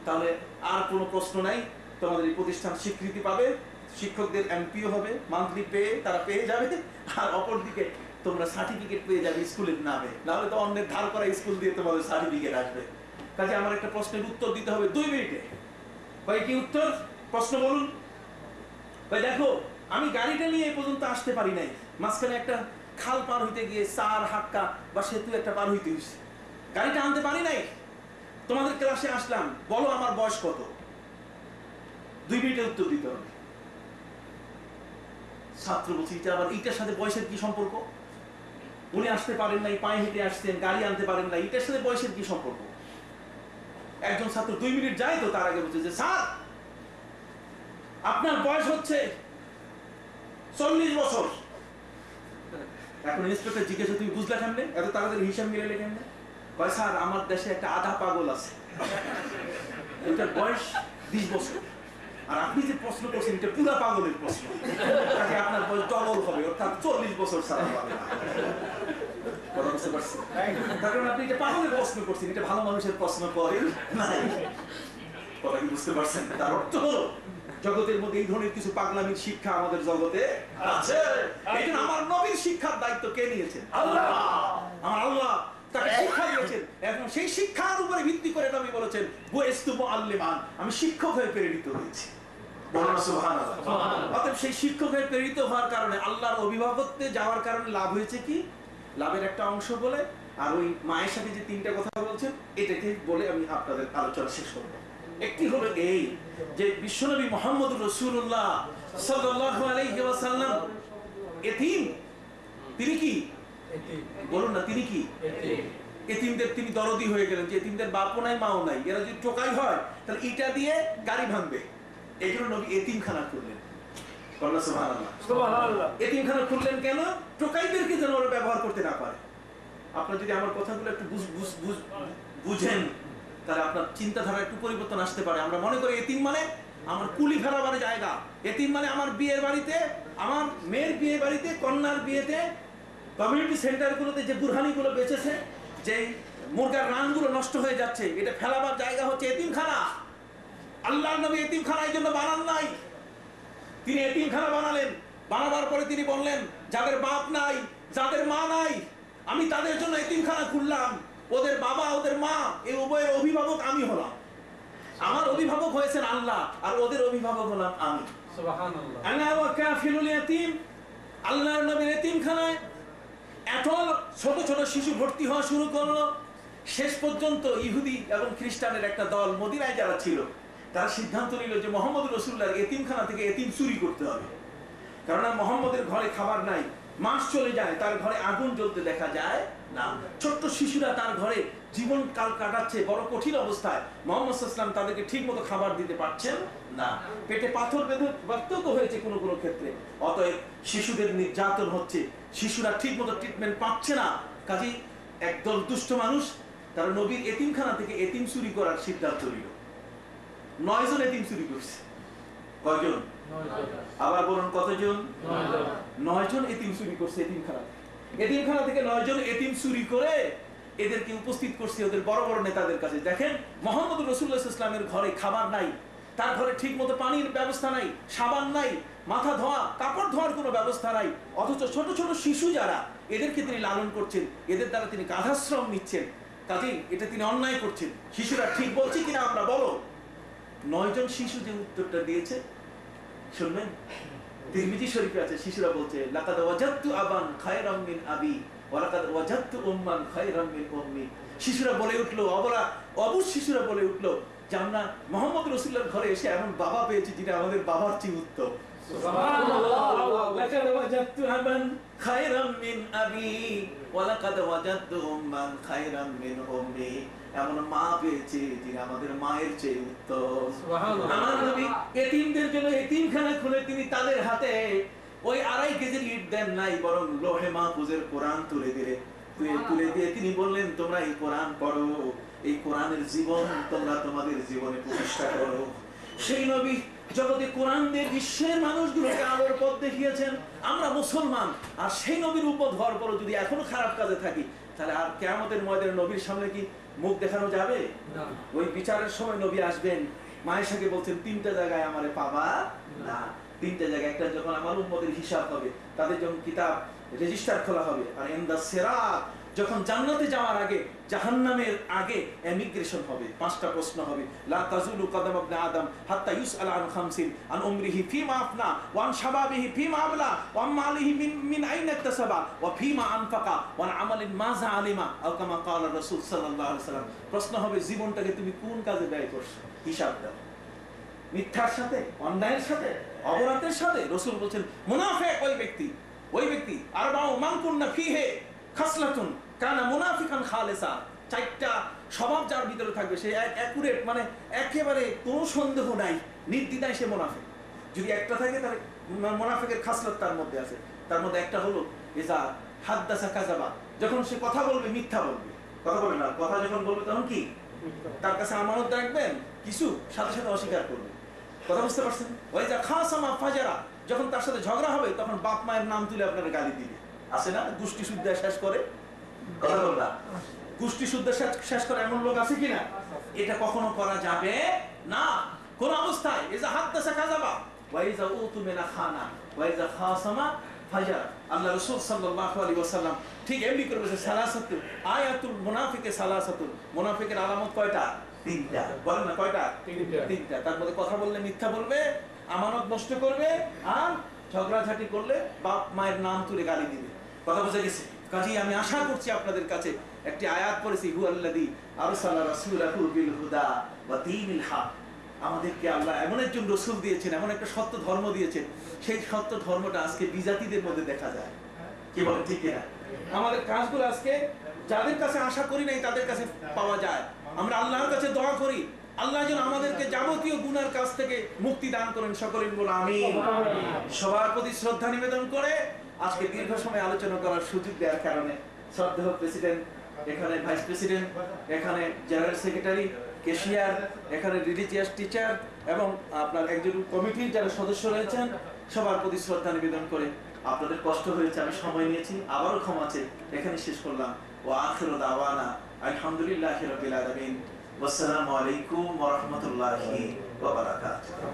তাহলে আর কোনো প্রশ্ন নাই, তোমাদের এই প্রতিষ্ঠান স্বীকৃতি পাবে, শিক্ষকদের এমপিও হবে, মান্থলি পে তারা পেয়ে যাবে, আর অপরদিকে তোমরা সার্টিফিকেট পেয়ে যাবে স্কুলের নামে, নাহলে তো অন্যের ধার করা স্কুল দিয়ে তোমাদের সার্টিফিকেট আসবে। কাজে আমার একটা প্রশ্নের উত্তর দিতে হবে 2 মিনিটে। ভাই কি উত্তর? প্রশ্ন বলুন। ভাই দেখো, আমি গাড়িটা নিয়ে এ পর্যন্ত আসতে পারি নাই, মাঝখানে একটা খাল পার হইতে গিয়ে 4 হাক্কা বা সেতু একটা পার হইতে হয়েছে, গাড়িটা আনতে পারি নাই, তোমাদের ক্লাসে আসলাম, বলো আমার বয়স কত? 2 মিনিটে উত্তর দিতে হবে। ছাত্র বলছি, এটা আবার এইটার সাথে বয়সের কি সম্পর্ক? উনি আসতে পারেন নাই, পায়ে হেঁটে আসছেন, গাড়ি আনতে পারেন নাই, এটার সাথে বয়সের কি সম্পর্ক? একজন ছাত্র 2 মিনিট যায় তো তার আগে বলছে যে স্যার আপনার বয়স হচ্ছে 40 বছর। এখন ইন্সপেক্টর জিজ্ঞাসা, তুমি বুঝলে কেমনে, এত তাড়াতাড়ি হিসাব মিলাইলে কেমনে? কয় স্যার আমার দেশে একটা আধা পাগল আছে, এটার বয়স 20 বছর, আর আপনি যে প্রশ্ন করছেন এটা পুরা পাগলের প্রশ্ন, তাকে আপনার বয়স ডবল হবে, অর্থাৎ 40 বছর স্যার হবে। কথা বুঝতে পারছি? তার কারণ আপনি এটা পাগলের প্রশ্ন করছেন, এটা ভালো মানুষের প্রশ্ন করেন নাই। কথা কি বুঝতে পারছেন? তার অর্থ হলো জগতের মধ্যে এই ধরনের কিছু পাগলামির শিক্ষা আমাদের জগতে আছে। এই জন্য আমার নবীর শিক্ষার দায়িত্ব কে নিয়েছেন? আল্লাহ। আমার আল্লাহ তাকে শিক্ষা দিয়েছেন, এবং সেই শিক্ষার উপরে ভিত্তি করে নবী বলেছেন বুইস্তু মুআল্লিমান, আমি শিক্ষক হয়ে প্রেরিত হয়েছি। বলুন সুবহানাল্লাহ। অতএব সেই শিক্ষক হয়ে প্রেরিত হওয়ার কারণে, আল্লাহর অভিভাবকত্বে যাওয়ার কারণে লাভ হয়েছে কি? লাভের একটা অংশ বলে, আর ওই মায়ের সাথে যে 3টা কথা বলছেন এটাকে বলে আমি আপনাদের আলোচনা শেষ করব। একটি হলো এই যে বিশ্বনবী মুহাম্মদ রাসূলুল্লাহ সাল্লাল্লাহু আলাইহি ওয়াসাল্লাম এতিম। তিনি কি? বলুন না, তিনি কি? এতিমদের তিনি দরদি হয়ে গেলেন, যে এতিমদের বাপও নাই মাও নাই, এরা যদি টোকাই হয় তাহলে ইটা দিয়ে গাড়ি ভাঙবে। এই জন্য নবী এতিমখানা করলেন। সুবহানাল্লাহ। এতিমখানা খুললেন কেন? টোকাইদেরকে যেন ওরা ব্যবহার করতে না পারে। আপনারা যদি আমার কথাগুলো একটু বুঝেন তাহলে আপনার চিন্তাধারা একটু পরিবর্তন আসতে পারে। আমরা মনে করি এতিম মানে আমার কুলি ফেলাবার জায়গা, এতিম মানে আমার বিয়ের বাড়িতে, আমার মেয়ের বিয়ে বাড়িতে, কন্যার বিয়েতে, কমিউনিটি সেন্টারগুলোতে যে বুরহানিগুলো বেঁচেছে, যে মুরগার রানগুলো নষ্ট হয়ে যাচ্ছে, এটা ফেলাবার জায়গা হচ্ছে এতিমখানা। আল্লাহর নবী এতিমখানা এই জন্য বানান নাই, তিনি এতিমখানা বানালেন। বানাবার পরে তিনি বললেন যাদের বাপ নাই, যাদের মা নাই, আমি তাদের জন্য এতিমখানা খুললাম। ওদের বাবা ওদের মা এই উভয়ের অভিভাবক আমি হলাম। আমার অভিভাবক হয়েছেন আল্লাহ, আর ওদের অভিভাবক হলাম আমি। সুবহানাল্লাহ। আনা ওয়া কাফিলুল ইয়াতীম। আল্লাহর নবীর এতিমখানায় এত ছোট ছোট শিশু ভর্তি হওয়া শুরু করলো, শেষ পর্যন্ত ইহুদি এবং খ্রিস্টানের একটা দল মদিনায় যারা ছিল, তারা সিদ্ধান্ত নিল যে মুহাম্মদ রাসূলুল্লাহর এতিমখানা থেকে এতিম চুরি করতে হবে। কারণ মুহাম্মদের ঘরে খাবার নাই, মাস চলে যায়, তার ঘরে আগুন জ্বলতে দেখা যায় না, ছোট্ট শিশুরা তার ঘরে জীবন কাল কাটাচ্ছে বড় কঠিন অবস্থায়। মুহাম্মদ সাল্লাল্লাহু আলাইহি ওয়াসাল্লাম তাদেরকে ঠিক মতো খাবার দিতে পারছেন না, পেটে পাথর বেঁধে বার্ধক্য হয়েছে কোনো কোনো ক্ষেত্রে। অতএব শিশুদের নির্যাতন হচ্ছে, শিশুরা ঠিক মতো ট্রিটমেন্ট পাচ্ছে না। কাজেই একদল দুষ্ট মানুষ তারা নবীর এতিমখানা থেকে এতিম চুরি করার সিদ্ধান্ত নিল। 9 জন এতিম চুরি করছে। কয়জন? আবার বলুন কতজন? 9 জন এতিম চুরি করছে এতিমখানা। এতিমখানা থেকে 9 জন এতিম চুরি করে এদেরকে উপস্থিত করছে ওদের বড় বড় নেতাদের কাছে। দেখেন মুহাম্মদ রাসূলুল্লাহ সাল্লাল্লাহু আলাইহি ওয়াসাল্লামের ঘরে খাবার নাই, তার ঘরে ঠিক মতো পানির ব্যবস্থা নাই, সাবান নাই, মাথা ধোয়া কাপড় ধোয়ার কোনো ব্যবস্থা নাই, অথচ ছোট ছোট শিশু যারা, এদেরকে তিনি লালন করছেন, এদের দ্বারা তিনি গাধাশ্রম নিচ্ছেন। কাজেই এটা তিনি অন্যায় করছেন। শিশুরা ঠিক বলছে কিনা আমরা বলো? 9 জন শিশু যে উত্তরটা দিয়েছে শুনবেন, তিরমিজি শরীফে আছে। শিশুরা বলছে লাকাদ ওয়াজাদতু আবান খায়রাম মিন আবি ওয়া লাকাদ ওয়াজাদতু উম্মান খায়রাম মিন উম্মি। শিশুরা বলে উঠলো, অবুঝ শিশুরা বলে উঠলো যে আমরা মুহাম্মদ রাসূলুল্লাহর ঘরে এসে এমন বাবা পেয়েছি যেটা আমাদের বাবার চেয়ে উত্তম। সুবহানাল্লাহ। লাকাদ ওয়াজাদতু আবান খায়রাম মিন আবি ওয়া লাকাদ ওয়াজাদতু উম্মান খায়রাম মিন উম্মি। এমন মা পেয়েছে যিনি আমাদের মায়ের চেয়ে উত্তম। সুবহানাল্লাহ। আমার নবী এতিমদের জন্য এতিমখানা খুলে তিনি তাদের হাতে ওই 2.5 কেজির ইট দেন নাই, বরং লোহে মাহফুজের কোরআন তুলে দিয়ে তিনি বললেন তোমরা এই কোরআন পড়ো, এই কোরআনের জীবন তোমরা তোমাদের জীবনে প্রতিষ্ঠা করো। সেই নবী জগতে কোরআন দিয়ে বিশ্বের মানুষগুলোকে আলোর পথ দেখিয়েছেন। আমরা মুসলমান, আর সেই নবীর উপর হওয়ার পরও যদি এখনো খারাপ কাজে থাকি, তাহলে আর কিয়ামতের ময়দানে নবীর সামনে কি মুখ দেখানো যাবে? ওই বিচারের সময় নবী আসবেন, মায়েশাকে বলছেন 3টা জায়গায় আমারে পাবা না। 3টা জায়গায়, একটা যখন আমার উম্মতের হিসাব হবে, তাদের যখন কিতাব রেজিস্টার খোলা হবে, আর ইনদা সিরাত যখন জান্নাতে যাওয়ার আগে, জাহান্নামের আগে ইমিগ্রেশন হবে, 5টা প্রশ্ন হবে। লা তাজুলু কদম ইবনে আদম হাত্তা ইউসআল আন খামসিন, আন উমরিহি ফিমা আফনা, ওয়া আন শাবাবিহি ফিমা আবলা, ওয়া আন মালিহি মিন আইনা ইকতাসাবা, ওয়া ফিমা আনফাকা, ওয়া আন আমালিন মাযা আলিমা, আও কামা ক্বালা রাসূল সাল্লাল্লাহু আলাইহি ওয়াসাল্লাম। প্রশ্ন হবে, জীবনটাকে তুমি কোন কাজে ব্যয় করছো, হিসাব দাও। মিথ্যার সাথে, অন্যায়ের সাথে, অপরাধের সাথে? রাসূল বলেন মুনাফিক ওই ব্যক্তি আরবাউ মান কুননা ফিহি খাসলাতুন কানা মুনাফিকান খালিসা। 4টা স্বভাব যার ভিতরে থাকবে, সে অ্যাকুরেট, মানে একেবারে কোনো সন্দেহ নাই, নির্দ্বিধায় সে মুনাফিক। যদি একটা থাকে, তাহলে মুনাফিকের খাসলত তার মধ্যে আছে। তার মধ্যে একটা হলো ইজা হাদ্দাসা কাযাবা, যখন সে কথা বলবে মিথ্যা বলবে। কথা বলে না, কথা যখন বলবে তখন কি? তার কাছে আমানত রাখবেন কিছু, সাথে সাথে অস্বীকার করবে। কথা বুঝতে পারছেন? ওই যা খাসামা ফাজারা, যখন তার সাথে ঝগড়া হবে তখন বাপ মায়ের নাম তুলে আপনার গালি দিবে। আছে না, গোষ্ঠী শুদ্ধ শেষ করে? কথা বললা, গোষ্ঠী শুদ্ধ শেষ করে এমন লোক আছে কিনা? এটা কখনো করা যাবে না, কোন অবস্থায়। ইজা হাদ্দাসা কাযাবা ওয়া ইজা উতুমিনা খানা ওয়া ইজা খাসামা ফাজারা। আল্লাহ রাসূল সাল্লাল্লাহু আলাইহি ওয়াসাল্লাম ঠিক এমনি করে বলেছে, সালাসাতু আয়াতুল মুনাফিকে সালাসাতু, মুনাফিকের আলামত কয়টা? 3টা। বলেন না কয়টা? 3টা। তার মধ্যে কথা বললে মিথ্যা বলবে, আমানত নষ্ট করবে, আর ঝগড়াঝাটি করলে বাপ মায়ের নাম তুলে গালি দিবে। কথা বুঝে গেছে? কাজেই আমি আশা করছি আপনাদের কাছে একটি আয়াত পড়েছি, হুয়াল্লাযী আরসালা রাসূলাহু বিল হুদা ওয়া দীনিল হক। আমাদেরকে আল্লাহ এমন একজন রাসূল দিয়েছেন, এমন একটা সত্য ধর্ম দিয়েছেন, সেই সত্য ধর্মটা আজকে বিজাতিদের মধ্যে দেখা যায়। কি বলেন, ঠিক কিনা? আমাদের কাজগুলো আজকে যাদের কাছে আশা করি নাই তাদের কাছে পাওয়া যায়। আমরা আল্লাহর কাছে দোয়া করি, আল্লাহ যেন আমাদেরকে যাবতীয় গুনার কাছ থেকে মুক্তি দান করেন। সকলে বলো আমিন। সবার প্রতি শ্রদ্ধা নিবেদন করে আজকে দীর্ঘ সময় আলোচনা করার সুযোগ দেওয়ার কারণে শ্রদ্ধেয় প্রেসিডেন্ট, এখানে ভাইস প্রেসিডেন্ট, এখানে জেনারেল সেক্রেটারি, ক্যাশিয়ার, এখানে রিলিজিয়াস টিচার এবং আপনার একজন কমিটির যারা সদস্য রয়েছেন, সবার প্রতি শ্রদ্ধা নিবেদন করে, আপনাদের কষ্ট হয়েছে, আমি সময় নিয়েছি, আবারও ক্ষমা চেয়ে এখানে শেষ করলাম। ওয়া আখিরু দাওয়ানা আলহামদুলিল্লাহি রাব্বিল আলামিন। ওয়াসসালামু আলাইকুম ওয়া রাহমাতুল্লাহি ওয়া বারাকাতুহু।